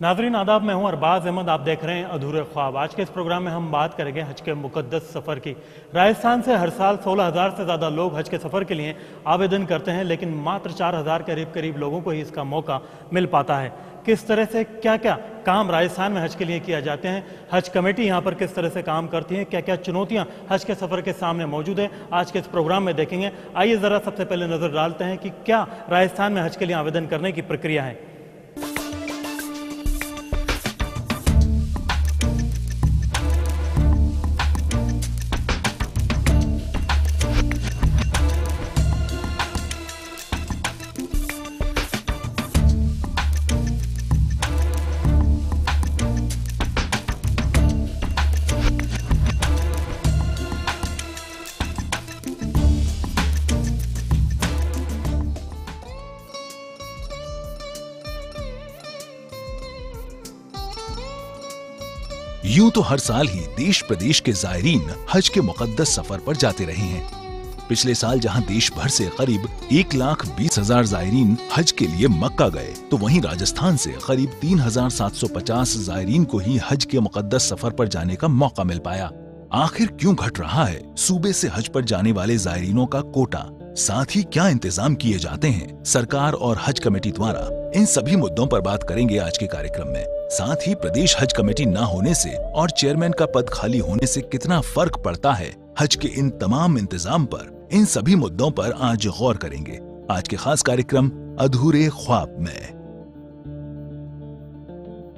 नाजरीन आदाब, मैं हूं अरबाज अहमद। आप देख रहे हैं अधूरे ख्वाब। आज के इस प्रोग्राम में हम बात करेंगे हज के मुकद्दस सफ़र की। राजस्थान से हर साल 16,000 से ज़्यादा लोग हज के सफ़र के लिए आवेदन करते हैं, लेकिन मात्र 4,000 के करीब लोगों को ही इसका मौका मिल पाता है। किस तरह से क्या क्या काम राजस्थान में हज के लिए किया जाते हैं, हज कमेटी यहाँ पर किस तरह से काम करती है, क्या क्या चुनौतियाँ हज के सफ़र के सामने मौजूद है, आज के इस प्रोग्राम में देखेंगे। आइए ज़रा सबसे पहले नज़र डालते हैं कि क्या राजस्थान में हज के लिए आवेदन करने की प्रक्रिया है। यूं तो हर साल ही देश प्रदेश के जायरीन हज के मुकद्दस सफर पर जाते रहे हैं। पिछले साल जहां देश भर से करीब 1,20,000 जायरीन हज के लिए मक्का गए, तो वहीं राजस्थान से करीब 3,750 जायरीन को ही हज के मुकद्दस सफर पर जाने का मौका मिल पाया। आखिर क्यों घट रहा है सूबे से हज पर जाने वाले जायरीनों का कोटा? साथ ही क्या इंतजाम किए जाते हैं सरकार और हज कमेटी द्वारा? इन सभी मुद्दों पर बात करेंगे आज के कार्यक्रम में। साथ ही प्रदेश हज कमेटी न होने से और चेयरमैन का पद खाली होने से कितना फर्क पड़ता है हज के इन तमाम इंतजाम पर, इन सभी मुद्दों पर आज गौर करेंगे आज के खास कार्यक्रम अधूरे ख्वाब में।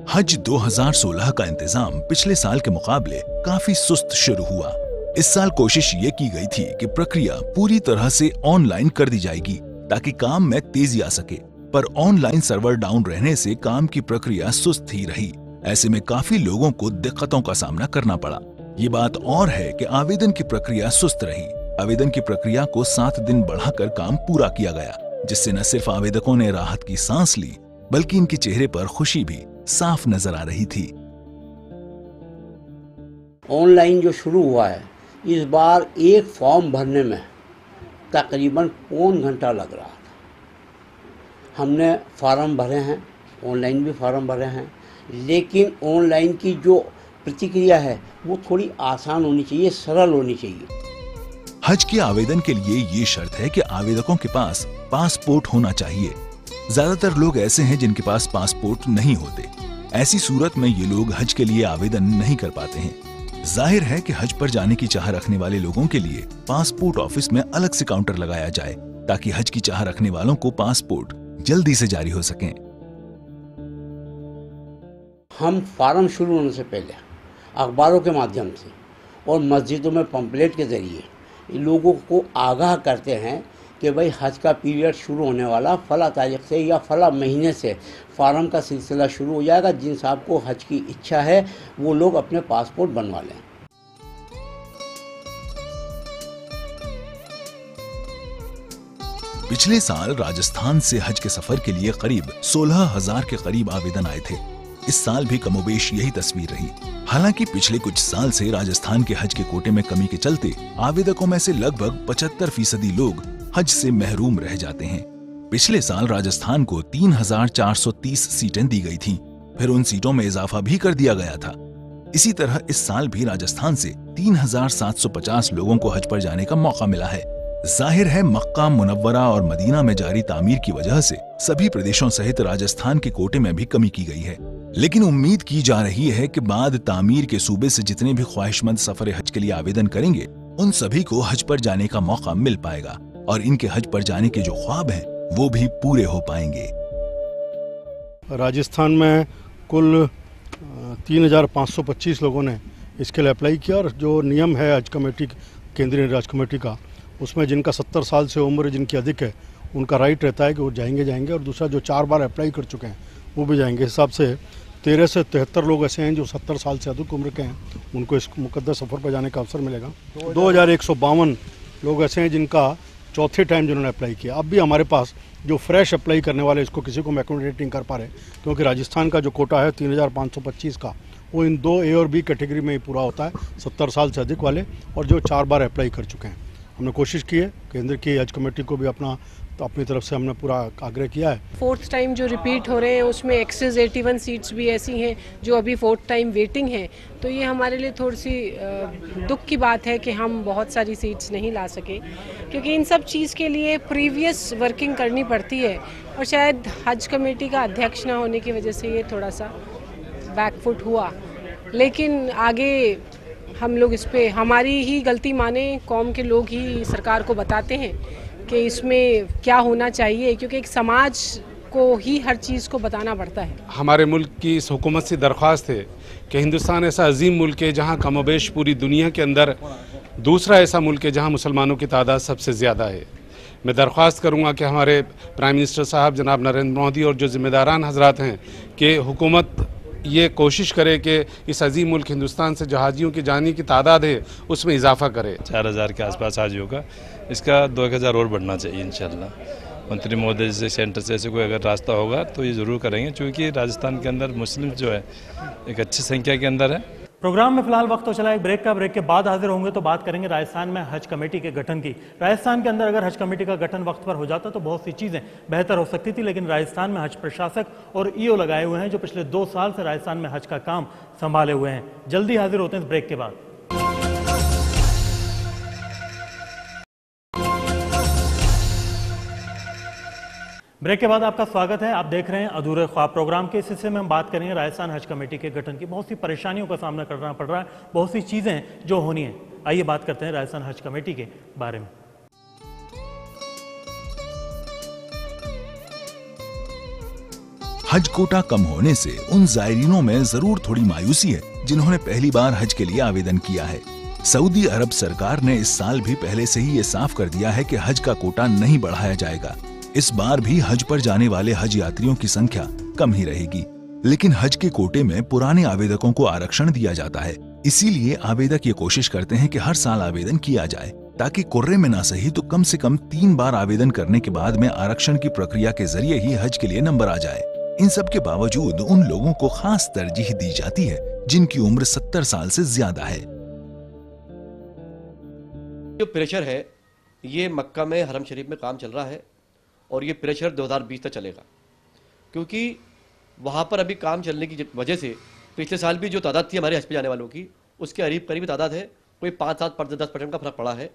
हज 2016 का इंतजाम पिछले साल के मुकाबले काफी सुस्त शुरू हुआ। इस साल कोशिश ये की गई थी कि प्रक्रिया पूरी तरह से ऑनलाइन कर दी जाएगी ताकि काम में तेजी आ सके, पर ऑनलाइन सर्वर डाउन रहने से काम की प्रक्रिया सुस्त ही रही। ऐसे में काफी लोगों को दिक्कतों का सामना करना पड़ा। ये बात और है कि आवेदन की प्रक्रिया सुस्त रही। आवेदन की प्रक्रिया को 7 दिन बढ़ाकर काम पूरा किया गया, जिससे न सिर्फ आवेदकों ने राहत की सांस ली, बल्कि इनके चेहरे पर खुशी भी साफ नजर आ रही थी। ऑनलाइन जो शुरू हुआ है, इस बार एक फॉर्म भरने में तकरीबन पौन घंटा लग रहा था। हमने फार्म भरे हैं, ऑनलाइन भी फार्म भरे हैं, लेकिन ऑनलाइन की जो प्रतिक्रिया है वो थोड़ी आसान होनी चाहिए, सरल होनी चाहिए। हज के आवेदन के लिए ये शर्त है कि आवेदकों के पास पासपोर्ट होना चाहिए। ज्यादातर लोग ऐसे हैं जिनके पास पासपोर्ट नहीं होते। ऐसी सूरत में ये लोग हज के लिए आवेदन नहीं कर पाते हैं। जाहिर है कि हज पर जाने की चाह रखने वाले लोगों के लिए पासपोर्ट ऑफिस में अलग से काउंटर लगाया जाए ताकि हज की चाह रखने वालों को पासपोर्ट जल्दी से जारी हो सकें। हम फार्म शुरू होने से पहले अखबारों के माध्यम से और मस्जिदों में पंपलेट के जरिए लोगों को आगाह करते हैं कि भाई हज का पीरियड शुरू होने वाला फला तारीख से या फला महीने से फार्म का सिलसिला शुरू हो जाएगा। जिन साहब को हज की इच्छा है वो लोग अपने पासपोर्ट बनवा लें। पिछले साल राजस्थान से हज के सफर के लिए करीब 16,000 के करीब आवेदन आए थे। इस साल भी कमोबेश यही तस्वीर रही। हालांकि पिछले कुछ साल से राजस्थान के हज के कोटे में कमी के चलते आवेदकों में से लगभग 75% लोग हज से महरूम रह जाते हैं। पिछले साल राजस्थान को 3,430 सीटें दी गई थीं, फिर उन सीटों में इजाफा भी कर दिया गया था। इसी तरह इस साल भी राजस्थान से 3,750 लोगों को हज पर जाने का मौका मिला है। जाहिर है मक्का मुनव्वरा और मदीना में जारी तामीर की वजह से सभी प्रदेशों सहित राजस्थान के कोटे में भी कमी की गई है, लेकिन उम्मीद की जा रही है कि बाद तामीर के सूबे से जितने भी ख्वाहिशमंद सफर हज के लिए आवेदन करेंगे उन सभी को हज पर जाने का मौका मिल पाएगा और इनके हज पर जाने के जो ख्वाब हैं वो भी पूरे हो पाएंगे। राजस्थान में कुल 3,525 लोगों ने इसके लिए अप्लाई किया और जो नियम है हज कमेटी, केंद्रीय राज्य कमेटी का, उसमें जिनका 70 साल से उम्र जिनकी अधिक है उनका राइट रहता है कि वो जाएंगे और दूसरा जो 4 बार अप्लाई कर चुके हैं वो भी जाएंगे। हिसाब से 13 से 73 लोग ऐसे हैं जो 70 साल से अधिक उम्र के हैं, उनको इस मुकद्दस सफ़र पर जाने का अवसर मिलेगा। 2,152 लोग ऐसे हैं जिनका चौथे टाइम जिन्होंने अप्लाई किया। अब भी हमारे पास जो फ्रेश अप्लाई करने वाले इसको किसी को हम एकोमोडेट नहीं कर पा रहे, क्योंकि राजस्थान का जो कोटा है 3,525 का वो इन 2 ए और बी कैटेगरी में ही पूरा होता है, 70 साल से अधिक वाले और जो 4 बार अप्लाई कर चुके हैं। हमने कोशिश की है केंद्र की हज कमेटी को भी अपना तो अपनी तरफ से हमने पूरा आग्रह किया है। 4th टाइम जो रिपीट हो रहे हैं उसमें एक्सेस 81 सीट्स भी ऐसी हैं जो अभी 4th टाइम वेटिंग है, तो ये हमारे लिए थोड़ी सी दुख की बात है कि हम बहुत सारी सीट्स नहीं ला सके, क्योंकि इन सब चीज़ के लिए प्रीवियस वर्किंग करनी पड़ती है और शायद हज कमेटी का अध्यक्ष ना होने की वजह से ये थोड़ा सा बैकफुट हुआ। लेकिन आगे हम लोग इस पे हमारी ही गलती माने, कौम के लोग ही सरकार को बताते हैं कि इसमें क्या होना चाहिए, क्योंकि एक समाज को ही हर चीज़ को बताना पड़ता है। हमारे मुल्क की इस हुकूमत से दरख्वास्त है कि हिंदुस्तान ऐसा अजीम मुल्क है जहाँ कमोबेश पूरी दुनिया के अंदर दूसरा ऐसा मुल्क है जहाँ मुसलमानों की तादाद सबसे ज़्यादा है। मैं दरख्वास्त करूँगा कि हमारे प्राइम मिनिस्टर साहब जनाब नरेंद्र मोदी और जो ज़िम्मेदारान हजरात हैं कि हुकूमत ये कोशिश करे कि इस अजीम मुल्क हिंदुस्तान से जहाजियों की जाने की तादाद है उसमें इजाफा करे। 4000 के आसपास हाजियों का, इसका 2000 और बढ़ना चाहिए इंशाल्लाह। मंत्री महोदय से सेंटर से ऐसे कोई अगर रास्ता होगा तो ये ज़रूर करेंगे, क्योंकि राजस्थान के अंदर मुस्लिम जो है एक अच्छी संख्या के अंदर है। प्रोग्राम में फिलहाल वक्त तो चला एक ब्रेक का। ब्रेक के बाद हाजिर होंगे तो बात करेंगे राजस्थान में हज कमेटी के गठन की। राजस्थान के अंदर अगर हज कमेटी का गठन वक्त पर हो जाता तो बहुत सी चीज़ें बेहतर हो सकती थी, लेकिन राजस्थान में हज प्रशासक और ईओ लगाए हुए हैं जो पिछले 2 साल से राजस्थान में हज का काम संभाले हुए हैं। जल्दी हाजिर होते हैं इस ब्रेक के बाद। ब्रेक के बाद आपका स्वागत है। आप देख रहे हैं अधूरे ख्वाब प्रोग्राम के। इस हिस्से में हम बात करेंगे राजस्थान हज कमेटी के गठन की। बहुत सी परेशानियों का सामना करना पड़ रहा है, बहुत सी चीजें जो होनी है। आइए बात करते हैं राजस्थान हज कमेटी के बारे में। हज कोटा कम होने से उन जायरीनों में जरूर थोड़ी मायूसी है जिन्होंने पहली बार हज के लिए आवेदन किया है। सऊदी अरब सरकार ने इस साल भी पहले से ही ये साफ कर दिया है कि हज का कोटा नहीं बढ़ाया जाएगा। इस बार भी हज पर जाने वाले हज यात्रियों की संख्या कम ही रहेगी, लेकिन हज के कोटे में पुराने आवेदकों को आरक्षण दिया जाता है। इसीलिए आवेदक ये कोशिश करते हैं कि हर साल आवेदन किया जाए, ताकि कुर्रे में ना सही तो कम से कम 3 बार आवेदन करने के बाद में आरक्षण की प्रक्रिया के जरिए ही हज के लिए नंबर आ जाए। इन सब के बावजूद उन लोगों को खास तरजीह दी जाती है जिनकी उम्र 70 साल से ज्यादा है। जो प्रेशर है ये मक्का में हरम शरीफ में काम चल रहा है और ये प्रेशर 2020 तक चलेगा, क्योंकि वहाँ पर अभी काम चलने की वजह से पिछले साल भी जो तादाद थी हमारे हज पे जाने वालों की उसके करीब तादाद है, कोई 5-7-10% का फर्क पड़ा है।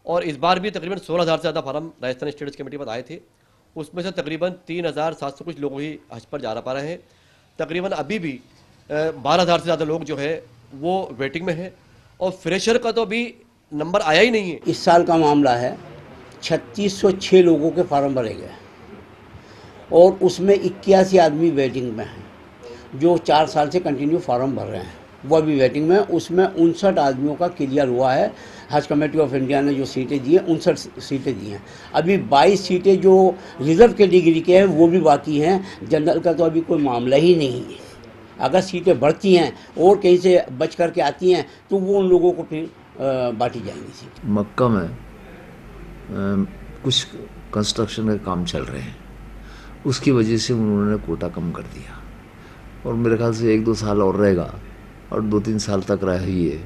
और इस बार भी तकरीबन 16,000 से ज़्यादा फार्म राजस्थान स्टेट हज कमेटी पर आए थे, उसमें से तकरीबन 3,700 कुछ लोग ही हज पर जा पा रहे हैं। तकरीबन अभी भी 12,000 से ज़्यादा लोग जो है वो वेटिंग में है और फ्रेशर का तो अभी नंबर आया ही नहीं है। इस साल का मामला है 3606 लोगों के फार्म भरे गए और उसमें 81 आदमी वेटिंग में हैं जो 4 साल से कंटिन्यू फार्म भर रहे हैं, वो अभी वेटिंग में। उसमें 59 आदमियों का क्लियर हुआ है। हज कमेटी ऑफ इंडिया ने जो सीटें दी हैं 59 सीटें दी हैं। अभी 22 सीटें जो रिजर्व कैटेगरी के हैं वो भी बाकी हैं। जनरल का तो अभी कोई मामला ही नहीं है। अगर सीटें बढ़ती हैं और कहीं से बच करके आती हैं तो वो उन लोगों को फिर बांटी जाएंगी सीट। मक्का में कुछ कंस्ट्रक्शन के काम चल रहे हैं, उसकी वजह से उन्होंने कोटा कम कर दिया और मेरे ख्याल से 1-2 साल और रहेगा और 2-3 साल तक रहा ही है।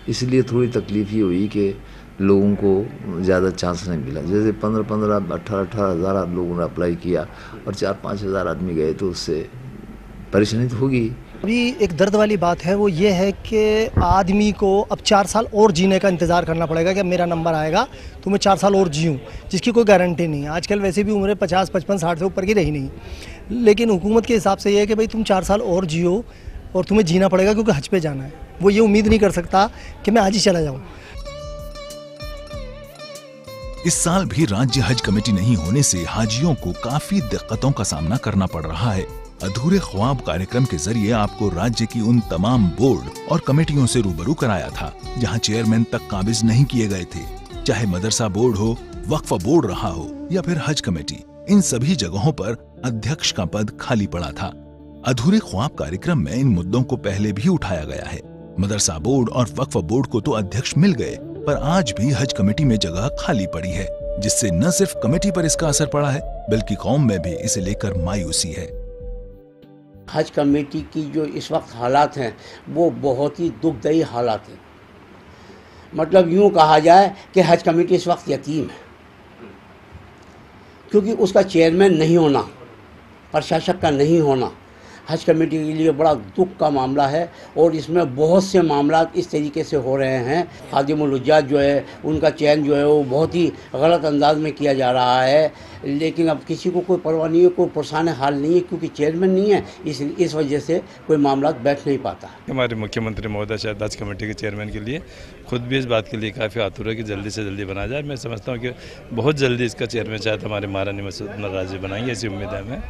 इसलिए थोड़ी तकलीफ ये हुई कि लोगों को ज़्यादा चांस नहीं मिला। जैसे 15-15, 18-18 हज़ार लोगों ने अप्लाई किया और 4-5 हज़ार आदमी गए तो उससे परेशानी तो होगी। अभी एक दर्द वाली बात है, वो ये है कि आदमी को अब 4 साल और जीने का इंतज़ार करना पड़ेगा कि मेरा नंबर आएगा तो मैं 4 साल और जीऊँ, जिसकी कोई गारंटी नहीं है। आजकल वैसे भी उम्रें 50, 55, 60 से ऊपर की रही नहीं, लेकिन हुकूमत के हिसाब से ये है कि भाई तुम 4 साल और जियो और तुम्हें जीना पड़ेगा क्योंकि हज पे जाना है। वो ये उम्मीद नहीं कर सकता कि मैं आज ही चला जाऊँ। इस साल भी राज्य हज कमेटी नहीं होने से हाजियों को काफी दिक्कतों का सामना करना पड़ रहा है। अधूरे ख्वाब कार्यक्रम के जरिए आपको राज्य की उन तमाम बोर्ड और कमेटियों से रूबरू कराया था जहां चेयरमैन तक काबिज नहीं किए गए थे, चाहे मदरसा बोर्ड हो, वक्फ बोर्ड रहा हो या फिर हज कमेटी। इन सभी जगहों पर अध्यक्ष का पद खाली पड़ा था। अधूरे ख्वाब कार्यक्रम में इन मुद्दों को पहले भी उठाया गया है। मदरसा बोर्ड और वक्फ बोर्ड को तो अध्यक्ष मिल गए, पर आज भी हज कमेटी में जगह खाली पड़ी है, जिससे न सिर्फ कमेटी पर इसका असर पड़ा है बल्कि कौम में भी इसे लेकर मायूसी है। हज कमेटी की जो इस वक्त हालात हैं वो बहुत ही दुखदायी हालात हैं। मतलब यूँ कहा जाए कि हज कमेटी इस वक्त यतीम है। क्योंकि उसका चेयरमैन नहीं होना, प्रशासक का नहीं होना हज कमेटी के लिए बड़ा दुख का मामला है। और इसमें बहुत से मामला इस तरीके से हो रहे हैं। खादिमुल हुज्जाज जो है उनका चयन जो है वो बहुत ही गलत अंदाज में किया जा रहा है, लेकिन अब किसी को कोई परवाह नहीं है, कोई परेशान हाल नहीं है, क्योंकि चेयरमैन नहीं है। इस वजह से कोई मामला बैठ नहीं पाता। हमारे मुख्यमंत्री महोदय शायद हज कमेटी के चेयरमैन के लिए खुद भी इस बात के लिए काफ़ी आतुर है कि जल्दी से जल्दी बना जाए। मैं समझता हूँ कि बहुत जल्दी इसका चेयरमैन शायद हमारे महारानी मसूद नवाज जी बनाएंगे, ऐसी उम्मीद है हमें।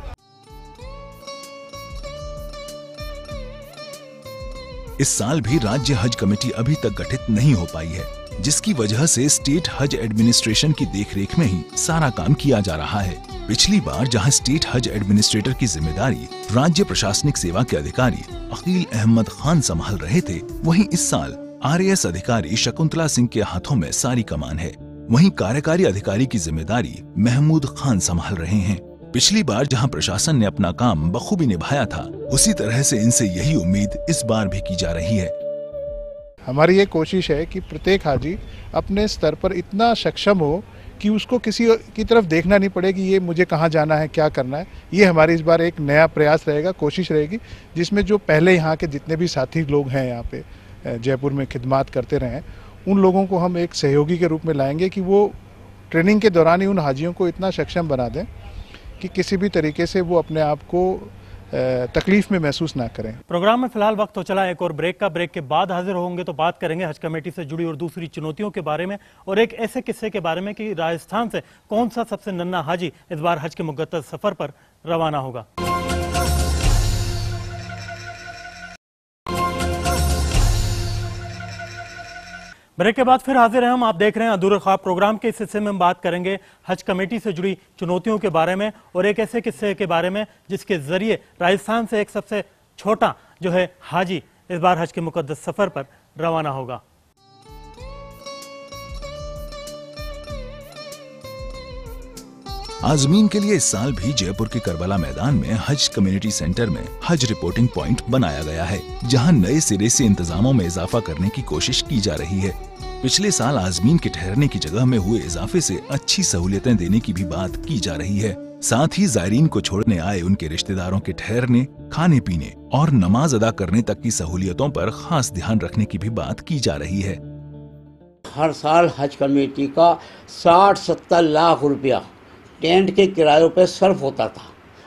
इस साल भी राज्य हज कमेटी अभी तक गठित नहीं हो पाई है, जिसकी वजह से स्टेट हज एडमिनिस्ट्रेशन की देखरेख में ही सारा काम किया जा रहा है। पिछली बार जहां स्टेट हज एडमिनिस्ट्रेटर की जिम्मेदारी राज्य प्रशासनिक सेवा के अधिकारी अकील अहमद खान संभाल रहे थे, वहीं इस साल RAS अधिकारी शकुंतला सिंह के हाथों में सारी कमान है। वहीं कार्यकारी अधिकारी की जिम्मेदारी महमूद खान संभाल रहे हैं। पिछली बार जहां प्रशासन ने अपना काम बखूबी निभाया था, उसी तरह से इनसे यही उम्मीद इस बार भी की जा रही है। हमारी ये कोशिश है कि प्रत्येक हाजी अपने स्तर पर इतना सक्षम हो कि उसको किसी की तरफ देखना नहीं पड़े कि ये मुझे कहाँ जाना है, क्या करना है। ये हमारी इस बार एक नया प्रयास रहेगा, कोशिश रहेगी, जिसमें जो पहले यहाँ के जितने भी साथी लोग हैं यहाँ पे जयपुर में खिदमत करते रहे, उन लोगों को हम एक सहयोगी के रूप में लाएंगे कि वो ट्रेनिंग के दौरान ही उन हाजियों को इतना सक्षम बना दें कि किसी भी तरीके से वो अपने आप को तकलीफ में महसूस ना करें। प्रोग्राम में फिलहाल वक्त तो चला एक और ब्रेक का। ब्रेक के बाद हाजिर होंगे तो बात करेंगे हज कमेटी से जुड़ी और दूसरी चुनौतियों के बारे में, और एक ऐसे किस्से के बारे में कि राजस्थान से कौन सा सबसे नन्हा हाजी इस बार हज के मुक़द्दस सफर पर रवाना होगा। ब्रेक के बाद फिर हाजिर हैं हम। आप देख रहे हैं अधूरे ख्वाब प्रोग्राम के इस हिस्से में हम बात करेंगे हज कमेटी से जुड़ी चुनौतियों के बारे में और एक ऐसे किस्से के बारे में जिसके जरिए राजस्थान से एक सबसे छोटा जो है हाजी इस बार हज के मुक़द्दस सफर पर रवाना होगा। आजमीन के लिए इस साल भी जयपुर के करबला मैदान में हज कम्युनिटी सेंटर में हज रिपोर्टिंग पॉइंट बनाया गया है, जहां नए सिरे से इंतजामों में इजाफा करने की कोशिश की जा रही है। पिछले साल आजमीन के ठहरने की जगह में हुए इजाफे से अच्छी सहूलियतें देने की भी बात की जा रही है। साथ ही जायरीन को छोड़ने आए उनके रिश्तेदारों के ठहरने, खाने पीने और नमाज अदा करने तक की सहूलियतों पर खास ध्यान रखने की भी बात की जा रही है। हर साल हज कमेटी का 60-70 लाख रुपया टेंट के किरायों पर सर्फ होता था।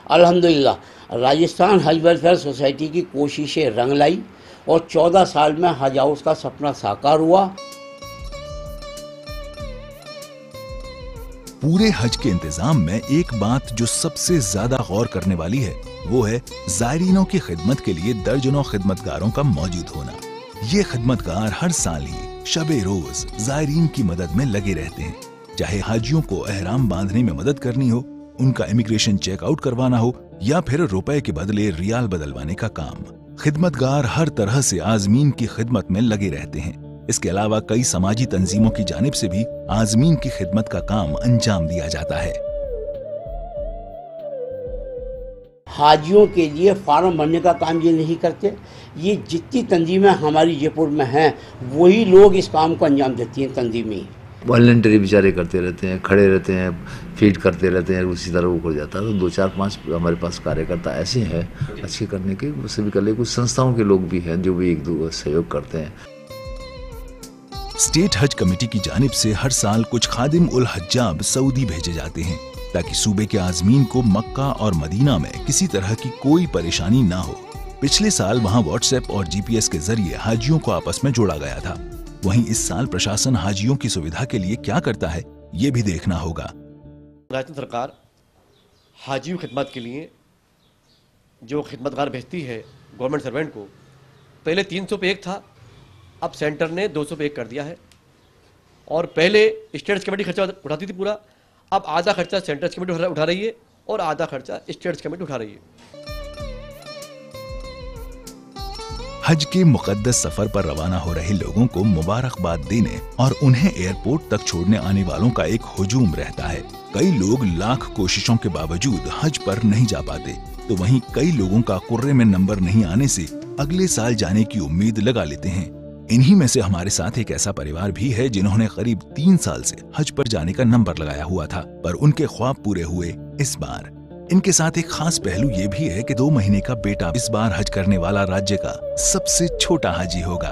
अल्हम्दुलिल्लाह राजस्थान हज वेलफेयर सोसाइटी की कोशिशें रंग लाई और 14 साल में हज हाउस का सपना साकार हुआ। पूरे हज के इंतजाम में एक बात जो सबसे ज्यादा गौर करने वाली है वो है जायरीनों की खिदमत के लिए दर्जनों खिदमतगारों का मौजूद होना। ये खिदमतगार हर साल ही शबे रोज जायरीन की मदद में लगे रहते हैं, चाहे हाजियों को एहराम बांधने में मदद करनी हो, उनका इमिग्रेशन चेकआउट करवाना हो या फिर रुपए के बदले रियाल बदलवाने का काम। खिदमतगार हर तरह से आजमीन की खिदमत में लगे रहते हैं। इसके अलावा कई समाजी तंजीमों की जानिब से भी आजमीन की खिदमत का काम अंजाम दिया जाता है। हाजियों के लिए फार्म भरने का काम ये नहीं करते। ये जितनी तंजीमें हमारी जयपुर में हैं वही लोग इस काम को अंजाम देती हैं। तंजीमें वॉलंटरी बेचारे करते रहते हैं, खड़े रहते हैं, फीड करते रहते हैं, उसी तरह वो कर जाता है। तो 2-4-5 हमारे पास कार्यकर्ता ऐसे हैं अच्छे करने के, वो सभी कर ले। कुछ संस्थाओं के लोग भी हैं जो भी एक दो सहयोग करते हैं। स्टेट हज कमेटी की जानिब से हर साल कुछ खादिम उल हज्जाब सऊदी भेजे जाते हैं ताकि सूबे के आजमीन को मक्का और मदीना में किसी तरह की कोई परेशानी ना हो। पिछले साल वहां व्हाट्सएप और GPS के जरिए हाजियों को आपस में जोड़ा गया था। वहीं इस साल प्रशासन हाजियों की सुविधा के लिए क्या करता है ये भी देखना होगा। राजस्थान सरकार हाजियों की खिदमत के लिए जो खिदमतगार भेजती है गवर्नमेंट सर्वेंट को, पहले 300 पे एक था, अब सेंटर ने 200 पे एक कर दिया है। और पहले स्टेट्स कमेटी खर्चा उठाती थी पूरा, अब आधा खर्चा सेंटर्स कमेटी उठा रही है और आधा खर्चा स्टेट्स कमेटी उठा रही है। हज के मुकद्दस सफर पर रवाना हो रहे लोगों को मुबारकबाद देने और उन्हें एयरपोर्ट तक छोड़ने आने वालों का एक हुजूम रहता है। कई लोग लाख कोशिशों के बावजूद हज पर नहीं जा पाते, तो वहीं कई लोगों का कुर्रे में नंबर नहीं आने से अगले साल जाने की उम्मीद लगा लेते हैं। इन्हीं में से हमारे साथ एक ऐसा परिवार भी है जिन्होंने करीब 3 साल से हज पर जाने का नंबर लगाया हुआ था, पर उनके ख्वाब पूरे हुए इस बार। इनके साथ एक खास पहलू ये भी है कि 2 महीने का बेटा इस बार हज करने वाला राज्य का सबसे छोटा हाजी होगा।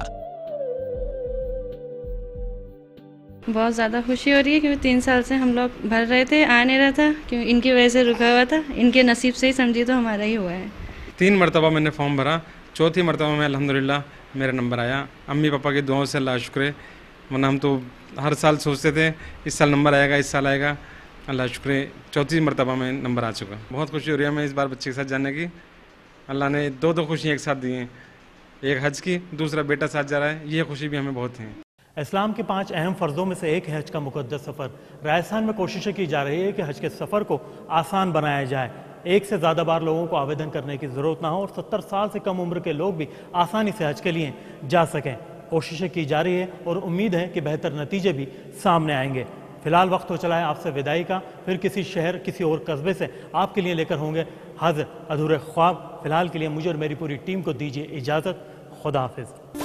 बहुत ज़्यादा खुशी हो रही है क्योंकि 3 साल से हम लोग भर रहे थे, आ नहीं रहा था, क्योंकि इनकी वजह से रुका हुआ था। इनके नसीब से ही समझिए तो हमारा ही हुआ है। 3 मरतबा मैंने फॉर्म भरा, 4थी मरतबा में अल्हम्दुलिल्लाह मेरा नंबर आया। अम्मी पापा की दुआओं से अल्लाह शुक्र है, वरना हम तो हर साल सोचते थे इस साल नंबर आएगा, इस साल आएगा। अल्लाह शुक्र है 4थी मरतबा में नंबर आ चुका। बहुत खुशी हो रही है मैं इस बार बच्चे के साथ जाने की। अल्लाह ने 2 खुशियाँ एक साथ दी हैं, एक हज की, दूसरा बेटा साथ जा रहा है, ये खुशी भी हमें बहुत है। इस्लाम के 5 अहम फ़र्ज़ों में से एक है हज का मुक़द्दस सफ़र। राजस्थान में कोशिशें की जा रही है कि हज के सफ़र को आसान बनाया जाए, एक से ज़्यादा बार लोगों को आवेदन करने की ज़रूरत ना हो और 70 साल से कम उम्र के लोग भी आसानी से हज के लिए जा सकें। कोशिशें की जा रही है और उम्मीद है कि बेहतर नतीजे भी सामने आएंगे। फ़िलहाल वक्त हो चला है आपसे विदाई का, फिर किसी शहर, किसी और कस्बे से आपके लिए लेकर होंगे हज अधूरे ख्वाब। फ़िलहाल के लिए मुझे और मेरी पूरी टीम को दीजिए इजाज़त। खुदा हाफिज़।